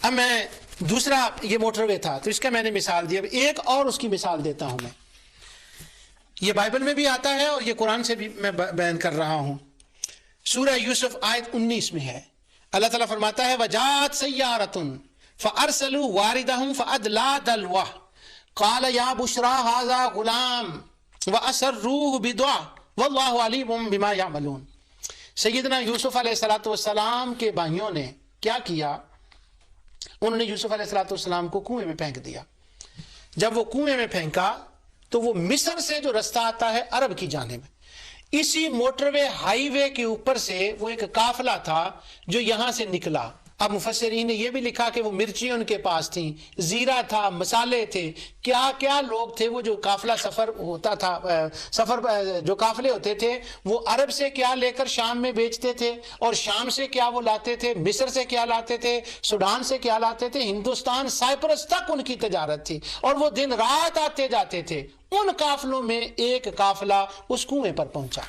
اب میں دوسرا یہ موٹر وے تھا تو اس کا میں نے مثال دی. اب ایک اور اس کی مثال دیتا ہوں میں. یہ بائبل میں بھی آتا ہے اور یہ قرآن سے بھی میں بیان کر رہا ہوں. سورہ یوسف آیت 19 میں ہے. اللہ تعالیٰ فرماتا ہے وَجَاءَتْ سَيَّارَةٌ فَأَرْسَلُوا وَارِدَهُمْ فَأَدْلَىٰ دَلْوَهُ قَالَ يَا بُشْرَىٰ هَٰذَا غُلَامٌ وَأَسَرُّوهُ بِدُعْوَةٍ وَاللَّهُ عَلِيمٌ بِمَا يَعْمَلُونَ. سیدنا یوسف علیہ السلام کے بھائیوں نے کیا کیا؟ انہوں نے یوسف علیہ السلام کو کنویں میں پھینک دیا. جب وہ کنویں میں پھینکا تو وہ مصر سے جو رستہ آتا ہے عرب کی جانب، اسی موٹر وے ہائی وے کے اوپر سے وہ ایک قافلہ تھا جو یہاں سے نکلا. اب مفسرین نے یہ بھی لکھا کہ وہ مرچی ان کے پاس تھیں، زیرہ تھا، مسالے تھے، کیا کیا لوگ تھے. وہ جو قافلہ سفر ہوتا تھا، سفر جو قافلے ہوتے تھے وہ عرب سے کیا لے کر شام میں بیچتے تھے، اور شام سے کیا وہ لاتے تھے، مصر سے کیا لاتے تھے، سوڈان سے کیا لاتے تھے، ہندوستان سائپرس تک ان کی تجارت تھی اور وہ دن رات آتے جاتے تھے. ان قافلوں میں ایک قافلہ اس کنویں پر پہنچا.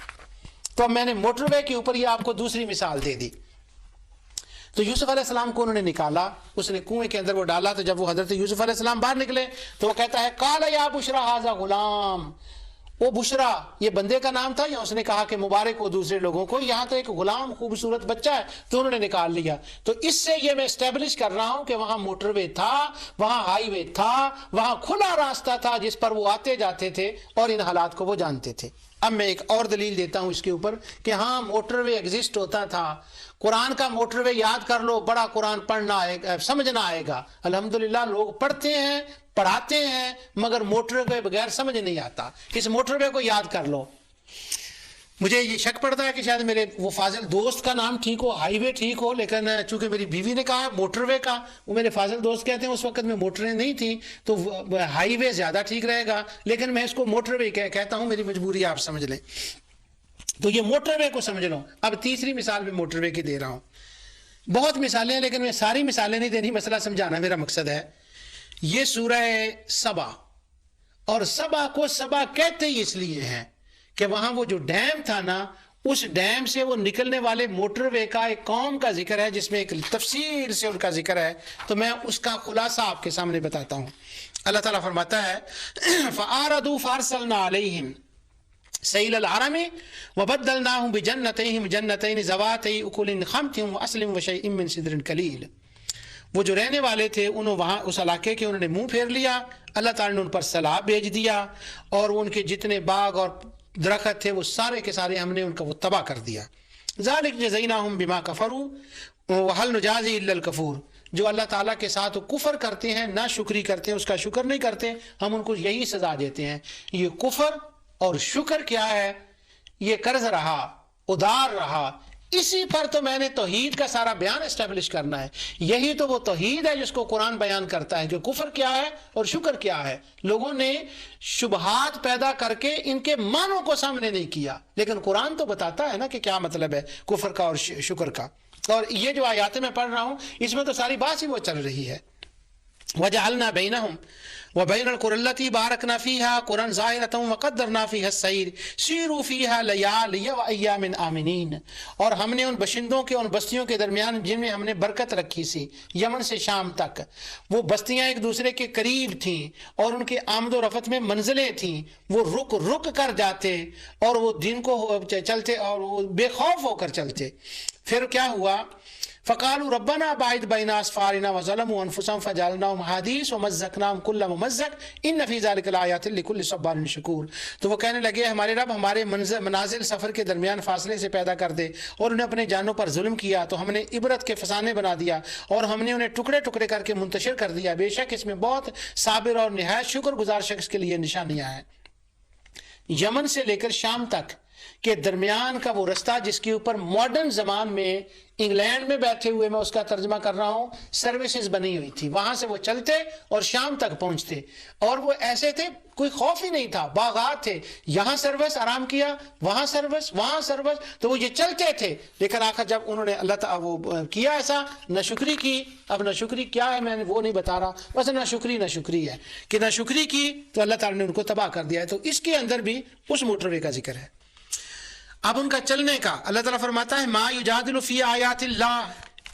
تو اب میں نے موٹر وے کے اوپر یہ آپ کو دوسری مثال دے دی. تو یوسف علیہ السلام کو انہوں نے نکالا، اس نے کنویں کے اندر وہ ڈالا. تو جب وہ حضرت یوسف علیہ السلام باہر نکلے تو وہ کہتا ہے قال یا بشرا ھذا غلام. وہ بشرا یہ بندے کا نام تھا یا اس نے کہا کہ مبارک ہو دوسرے لوگوں کو؟ یہاں تو ایک غلام خوبصورت بچہ ہے تو انہوں نے نکال لیا. تو اس سے یہ میں اسٹیبلش کر رہا ہوں کہ وہاں موٹر وے تھا، وہاں ہائی وے تھا، وہاں کھلا راستہ تھا جس پر وہ آتے جاتے تھے اور ان حالات کو وہ جانتے تھے. اب میں ایک اور دلیل دیتا ہوں اس کے اوپر کہ ہاں موٹر وے ایگزسٹ ہوتا تھا. قرآن کا موٹر وے یاد کر لو، بڑا قرآن پڑھنا آئے گا، سمجھنا آئے گا. الحمدللہ لوگ پڑھتے ہیں، پڑھاتے ہیں، مگر موٹر وے بغیر سمجھ نہیں آتا. اس موٹر وے کو یاد کر لو. مجھے یہ شک پڑتا ہے کہ شاید میرے وہ فاضل دوست کا نام ٹھیک ہو، ہائی وے ٹھیک ہو، لیکن چونکہ میری بیوی نے کہا موٹر وے کا، وہ میرے فاضل دوست کہتے ہیں اس وقت میں موٹریں نہیں تھیں تو ہائی وے زیادہ ٹھیک رہے گا، لیکن میں اس کو موٹر وے کہتا ہوں. میری مجبوری آپ سمجھ لیں. تو یہ موٹر وے کو سمجھ لو. اب تیسری مثال میں موٹر وے کی دے رہا ہوں. بہت مثالیں ہیں لیکن میں ساری مثالیں نہیں دینی، مسئلہ سمجھانا میرا مقصد ہے. یہ سورہ سبا، اور سبا کو سبا کہتے ہی اس لیے ہیں کہ وہاں وہ جو ڈیم تھا نا، اس ڈیم سے وہ نکلنے والے موٹر وے کا ایک قوم کا ذکر ہے جس میں ایک تفصیل سے ان کا ذکر ہے. تو میں اس کا خلاصہ آپ کے سامنے بتاتا ہوں. اللہ تعالیٰ فرماتا ہے فَآرَدُوا فَأَرْسَلْنَا عَلَيْهِمْ سیل العرم وبدلناهم بجنتیہم جنتین ذواتئی اکل خمط واصل وشیء من سدر قلیل. وہ جو رہنے والے تھے انہوں وہاں اس علاقے کے انہوں نے منہ پھیر لیا. اللہ تعالیٰ نے ان پر سیلاب بھیج دیا اور ان کے جتنے باغ اور درخت تھے وہ سارے کے سارے ہم نے ان کا وہ تباہ کر دیا. ذالک جزیناہم بما کفروا وہل نجازی الا الکفور. جو اللہ تعالیٰ کے ساتھ کفر کرتے ہیں، نا شکری کرتے ہیں، اس کا شکر نہیں کرتے، ہم ان کو یہی سزا دیتے ہیں. یہ کفر اور شکر کیا ہے؟ یہ قرض رہا، ادار رہا. اسی پر تو میں نے توحید کا سارا بیان اسٹیبلش کرنا ہے. یہی تو وہ توحید ہے جس کو قرآن بیان کرتا ہے کہ کفر کیا ہے اور شکر کیا ہے. لوگوں نے شبہات پیدا کر کے ان کے معنوں کو سامنے نہیں کیا، لیکن قرآن تو بتاتا ہے نا کہ کیا مطلب ہے کفر کا اور شکر کا. اور یہ جو آیاتیں میں پڑھ رہا ہوں اس میں تو ساری بات ہی وہ چل رہی ہے. وَجَعَلْنَا بَيْنَهُمْ وَبَيْنَ الْقُرَى الَّتِي بَارَكْنَا فِيهَا قُرًى زَاهِرَةً وَقَدَّرْنَا فِيهَا السَّيْرَ سِيرُوا فِيهَا لَيَالِيَ وَأَيَّامٍ آمِنِينَ. اور ہم نے ان باشندوں کے، ان بستیوں کے درمیان جن میں ہم نے برکت رکھی سی، یمن سے شام تک وہ بستیاں ایک دوسرے کے قریب تھیں اور ان کے آمد و رفت میں منزلیں تھیں. وہ رک رک کر جاتے اور وہ دن کو چلتے اور وہ بے خوف ہو کر چلتے. پھر کیا ہوا؟ فقالوا ربنا باعد بین اسفارنا وظلموا انفسهم فجعلناهم احاديث ومزقناهم كل ممزق ان في ذلك لآیات لكل صبار شکور. تو وہ کہنے لگے ہمارے رب ہمارے منازل سفر کے درمیان فاصلے سے پیدا کر دے، اور انہیں اپنے جانوں پر ظلم کیا تو ہم نے عبرت کے فسانے بنا دیا اور ہم نے انہیں ٹکڑے ٹکڑے کر کے منتشر کر دیا. بے شک اس میں بہت صابر اور نہایت شکر گزار شخص کے لیے نشانیاں ہیں. یمن سے لے کر شام تک کے درمیان کا وہ رستہ جس کے اوپر ماڈرن زمان میں انگلینڈ میں بیٹھے ہوئے میں اس کا ترجمہ کر رہا ہوں سروسز بنی ہوئی تھی. وہاں سے وہ چلتے اور شام تک پہنچتے اور وہ ایسے تھے، کوئی خوف ہی نہیں تھا. باغات تھے، یہاں سروس، آرام کیا، وہاں سروس، وہاں سروس. تو وہ یہ چلتے تھے. لیکن آخر جب انہوں نے اللہ تعالیٰ وہ کیا ایسا، ناشکری کی. اب ناشکری کیا ہے میں نے وہ نہیں بتا رہا، بس ناشکری ہے کہ ناشکری کی تو اللہ تعالیٰ نے ان کو تباہ کر دیا ہے. تو اس کے اندر بھی اس موٹر وے کا ذکر ہے. اب ان کا چلنے کا اللہ تعالیٰ فرماتا ہے ما یجادل فی آیات اللہ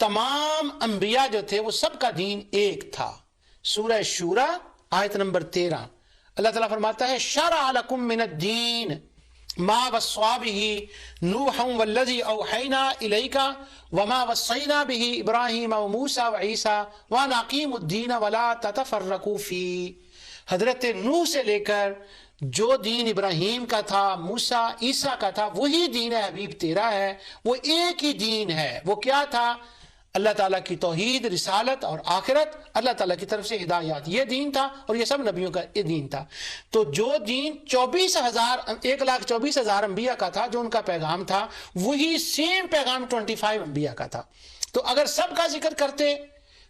تمام انبیاء جو تھے وہ سب کا دین ایک تھا. سورہ شورا آیت نمبر 13 اللہ تعالیٰ فرماتا ہے شرع لکم من الدین ما وصى به نوح والذی اوحینا الیک وما وصینا به ابراہیم وموسیٰ وعیسیٰ وان اقیموا الدین ولا تتفرقوا فیہ. حضرت نوح سے لے کر جو دین ابراہیم کا تھا، موسیٰ، عیسیٰ کا تھا، وہی دین ہے حبیب تیرا ہے. وہ ایک ہی دین ہے. وہ کیا تھا؟ اللہ تعالیٰ کی توحید، رسالت اور آخرت، اللہ تعالیٰ کی طرف سے ہدایات، یہ دین تھا. اور یہ سب نبیوں کا یہ دین تھا. تو جو دین 1,24,000 انبیاء کا تھا، جو ان کا پیغام تھا، وہی سیم پیغام 25 انبیاء کا تھا. تو اگر سب کا ذکر کرتے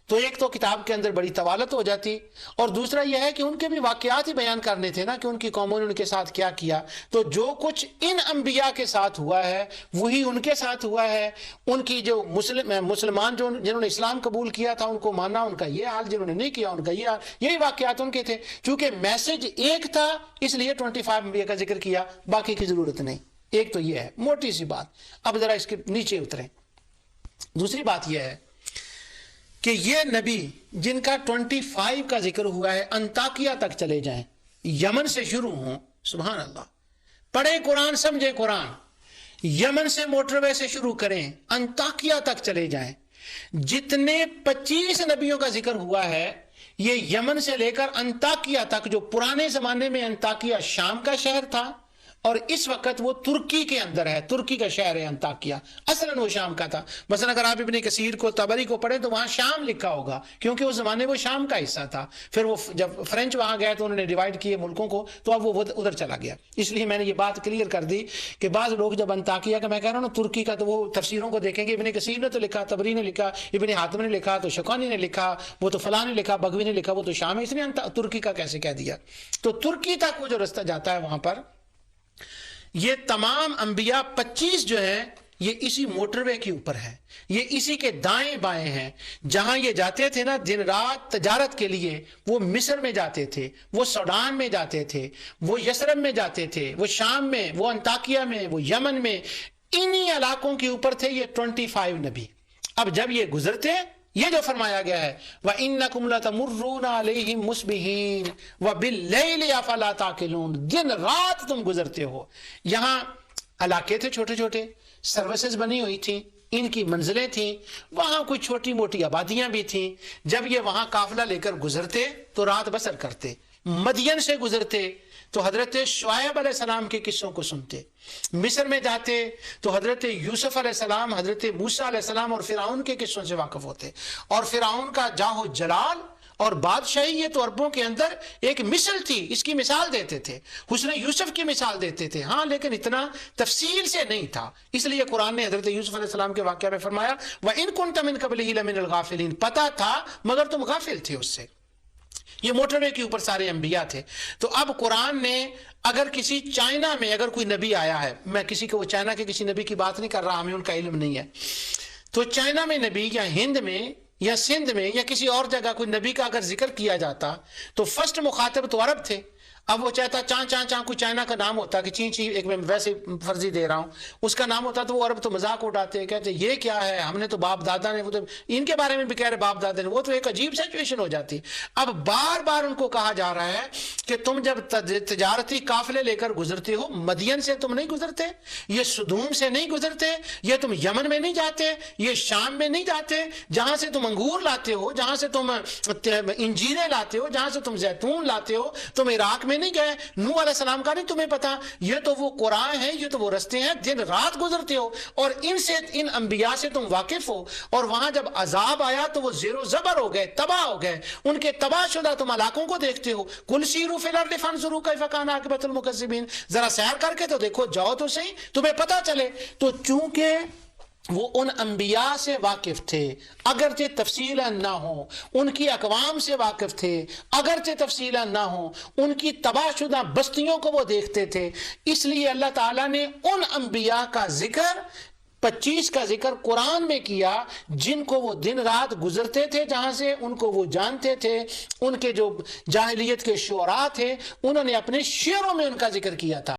تو ایک تو کتاب کے اندر بڑی طوالت ہو جاتی، اور دوسرا یہ ہے کہ ان کے بھی واقعات ہی بیان کرنے تھے نا کہ ان کی قوموں نے ان کے ساتھ کیا کیا. تو جو کچھ ان انبیاء کے ساتھ ہوا ہے وہی ان کے ساتھ ہوا ہے. ان کی جو مسلمان جنہوں نے اسلام قبول کیا تھا ان کو مانا، ان کا یہ حال، جنہوں نے نہیں کیا ان کا یہ حال. یہی واقعات ان کے تھے. چونکہ میسج ایک تھا اس لیے 25 انبیاء کا ذکر کیا، باقی کی ضرورت نہیں. ایک تو یہ ہے موٹی سی بات. اب ذرا اس کے نیچے اتریں. دوسری بات یہ ہے کہ یہ نبی جن کا 25 کا ذکر ہوا ہے انطاکیہ تک چلے جائیں، یمن سے شروع ہوں. سبحان اللہ. پڑھیں قرآن، سمجھیں قرآن. یمن سے موٹر وے سے شروع کریں، انطاکیہ تک چلے جائیں. جتنے 25 نبیوں کا ذکر ہوا ہے یہ یمن سے لے کر انطاکیہ تک، جو پرانے زمانے میں انطاکیہ شام کا شہر تھا اور اس وقت وہ ترکی کے اندر ہے. ترکی کا شہر ہے انطاکیہ. اصلاً وہ شام کا تھا. مثلا اگر آپ ابن کثیر کو، طبری کو پڑھیں تو وہاں شام لکھا ہوگا، کیونکہ اس زمانے وہ شام کا حصہ تھا. پھر وہ جب فرینچ وہاں گئے تو انہوں نے ڈیوائیڈ کیے ملکوں کو، تو اب وہ ادھر چلا گیا. اس لیے میں نے یہ بات کلیئر کر دی کہ بعض لوگ جب انطاکیہ کا، میں کہہ رہا ہوں نا ترکی کا، تو وہ تفسیروں کو دیکھیں گے ابن کثیر نے تو لکھا، طبری نے لکھا، ابن حاتم نے لکھا، تو شوکانی نے لکھا، وہ تو فلاں نے لکھا، بغوی نے لکھا، وہ تو شام ہے، اس نے ترکی کا کیسے کہہ دیا. تو ترکی تک وہ جو رستہ جاتا ہے وہاں پر یہ تمام انبیاء 25 جو ہیں یہ اسی موٹر وے کے اوپر ہے. یہ اسی کے دائیں بائیں ہیں. جہاں یہ جاتے تھے نا دن رات تجارت کے لیے، وہ مصر میں جاتے تھے، وہ سوڈان میں جاتے تھے، وہ یثرب میں جاتے تھے، وہ شام میں، وہ انطاکیہ میں، وہ یمن میں. انہی علاقوں کے اوپر تھے یہ 25 نبی. اب جب یہ گزرتے، یہ جو فرمایا گیا ہے وَإِنَّكُمْ لَتَمُرُّونَ عَلَيْهِمْ مُصْبِحِينَ وَبِاللَّيْلِ أَفَلَا تَعْقِلُونَ. دن رات تم گزرتے ہو. یہاں علاقے تھے چھوٹے چھوٹے، سروسز بنی ہوئی تھیں، ان کی منزلیں تھیں، وہاں کوئی چھوٹی موٹی آبادیاں بھی تھیں. جب یہ وہاں قافلہ لے کر گزرتے تو رات بسر کرتے. مدین سے گزرتے تو حضرت شعیب علیہ السلام کے قصوں کو سنتے. مصر میں جاتے تو حضرت یوسف علیہ السلام، حضرت موسیٰ علیہ السلام اور فرعون کے قصوں سے واقف ہوتے. اور فرعون کا جاہ و جلال اور بادشاہی یہ تو عربوں کے اندر ایک مثل تھی، اس کی مثال دیتے تھے، حسن یوسف کی مثال دیتے تھے. ہاں لیکن اتنا تفصیل سے نہیں تھا. اس لیے قرآن نے حضرت یوسف علیہ السلام کے واقعہ میں فرمایا وَإِن كُنْتَ مِن قَبْلِهِ لَمِنَ الْغَافِلِينَ. پتہ تھا مگر تم غافل تھے اس سے. یہ موٹر وے کے اوپر سارے انبیاء تھے. تو اب قرآن نے اگر کسی چائنا میں اگر کوئی نبی آیا ہے، میں کسی کو چائنا کے کسی نبی کی بات نہیں کر رہا، ہمیں ان کا علم نہیں ہے، تو چائنا میں نبی یا ہند میں یا سندھ میں یا کسی اور جگہ کوئی نبی کا اگر ذکر کیا جاتا تو فرسٹ مخاطب تو عرب تھے. اب وہ چاہتا چاں کوئی چائنا کا نام ہوتا کہ چین ایک میں ویسے فرضی دے رہا ہوں، اس کا نام ہوتا تو وہ عرب تو مذاق اٹھاتے، کہتے یہ کیا ہے، ہم نے تو باپ دادا نے، وہ تو ان کے بارے میں بھی کہہ رہے باپ دادا نے، وہ تو ایک عجیب سچویشن ہو جاتی. اب بار بار ان کو کہا جا رہا ہے کہ تم جب تجارتی قافلے لے کر گزرتے ہو، مدین سے تم نہیں گزرتے، یہ سدوم سے نہیں گزرتے، یہ تم یمن میں نہیں جاتے، یہ شام میں نہیں جاتے، جہاں سے تم انگور لاتے ہو، جہاں سے تم انجیریں لاتے ہو، جہاں سے تم زیتون لاتے ہو، تم عراق میں نہیں گئے. نوح علیہ السلام کا نہیں تمہیں پتا. یہ تو وہ قرآن ہے، یہ تو وہ رستے ہیں، دن رات گزرتے ہو اور ان انبیاء سے تم واقف ہو. اور وہاں جب عذاب آیا تو وہ زیر و زبر ہو گئے، تباہ ہو گئے. ان کے تباہ شدہ تم علاقوں کو دیکھتے ہو. قُلْ سِیرُوا فِی الْأَرْضِ فَانظُرُوا کَیْفَ کَانَ عَاقِبَةُ الْمُکَذِّبِینَ. ذرا سیر کر کے تو دیکھو، جاؤ تو صحیح، تمہیں پتہ چلے. تو چونکہ وہ ان انبیاء سے واقف تھے اگرچہ تفصیلا نہ ہوں، ان کی اقوام سے واقف تھے اگرچہ تفصیلا نہ ہوں، ان کی تباہ شدہ بستیوں کو وہ دیکھتے تھے. اس لیے اللہ تعالیٰ نے ان انبیاء کا ذکر 25 کا ذکر قرآن میں کیا جن کو وہ دن رات گزرتے تھے، جہاں سے ان کو وہ جانتے تھے. ان کے جو جاہلیت کے شعراء تھے انہوں نے اپنے شعروں میں ان کا ذکر کیا تھا.